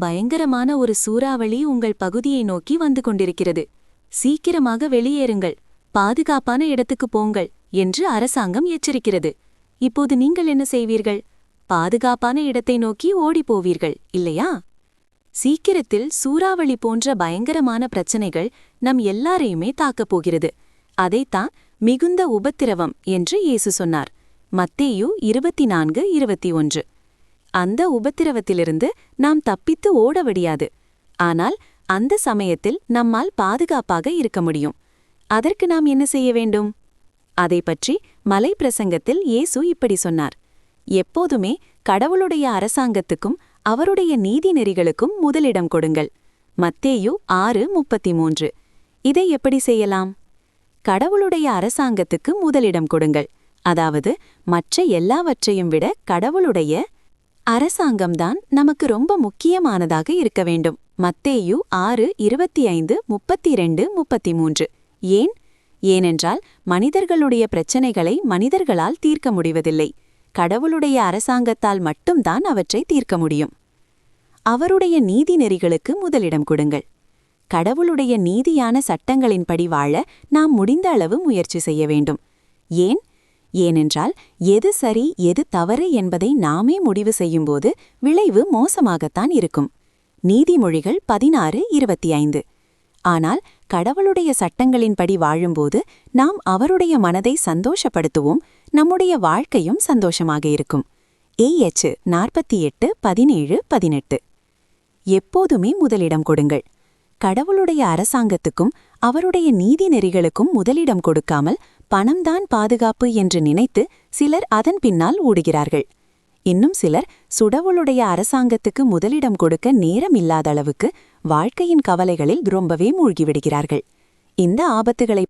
பயங்கரமான ஒரு சூறாவளி உங்கள் பகுதியை நோக்கி வந்து கொண்டிருக்கிறது. சீக்கிரமாக வெளியேறுங்கள், பாதுகாப்பான இடத்துக்கு போங்கள் என்று அரசாங்கம் எச்சரிக்கிறது. இப்போது நீங்கள் என்ன செய்வீர்கள்? பாதுகாப்பான இடத்தை நோக்கி ஓடிப்போவீர்கள், இல்லையா? சீக்கிரத்தில் சூறாவளி போன்ற பயங்கரமான பிரச்சனைகள் நம் எல்லாரையுமே தாக்கப் போகிறது. அதைத்தான் மிகுந்த உபத்திரவம் என்று இயேசு சொன்னார். மத்தேயு 24:21. அந்த உபத்திரவத்திலிருந்து நாம் தப்பித்து ஓட முடியாது. ஆனால் அந்த சமயத்தில் நம்மால் பாதுகாப்பாக இருக்க முடியும். அதற்கு நாம் என்ன செய்ய வேண்டும்? அதை பற்றி மலை பிரசங்கத்தில் இயேசு இப்படி சொன்னார். எப்போதுமே கடவுளுடைய அரசாங்கத்துக்கும் அவருடைய நீதிநெறிகளுக்கும் முதலிடம் கொடுங்கள். மத்தேயு 6:33. இதை எப்படி செய்யலாம்? கடவுளுடைய அரசாங்கத்துக்கு முதலிடம் கொடுங்கள். அதாவது மற்ற எல்லாவற்றையும் விட கடவுளுடைய அரசாங்கம்தான் நமக்கு ரொம்ப முக்கியமானதாக இருக்க வேண்டும். மத்தேயு 6:25, 32, 33. ஏன்? ஏனென்றால் மனிதர்களுடைய பிரச்சனைகளை மனிதர்களால் தீர்க்க முடிவதில்லை. கடவுளுடைய அரசாங்கத்தால் மட்டும்தான் அவற்றை தீர்க்க முடியும். அவருடைய நீதிநெறிகளுக்கு முதலிடம் கொடுங்கள். கடவுளுடைய நீதியான சட்டங்களின்படி வாழ நாம் முடிந்த அளவு முயற்சி செய்ய வேண்டும். ஏன்? ஏனென்றால் எது சரி எது தவறு என்பதை நாமே முடிவு செய்யும்போது விளைவு மோசமாகத்தான் இருக்கும். நீதிமொழிகள் 16:25. ஆனால் கடவுளுடைய சட்டங்களின்படி வாழும்போது நாம் அவருடைய மனதை சந்தோஷப்படுத்துவோம், நம்முடைய வாழ்க்கையும் சந்தோஷமாக இருக்கும். ஏஎச் 48:17-18. எப்போதுமே முதலிடம் கொடுங்கள். கடவுளுடைய அரசாங்கத்துக்கும் அவருடைய நீதிநெறிகளுக்கும் முதலிடம் கொடுக்காமல் பணம்தான் பாதுகாப்பு என்று நினைத்து சிலர் அதன் பின்னால் ஓடுகிறார்கள். இன்னும் சிலர் சுடவுளுடைய அரசாங்கத்துக்கு முதலிடம் கொடுக்க நேரம் இல்லாத அளவுக்கு வாழ்க்கையின் கவலைகளில் ரொம்பவே மூழ்கிவிடுகிறார்கள். இந்த ஆபத்துகளை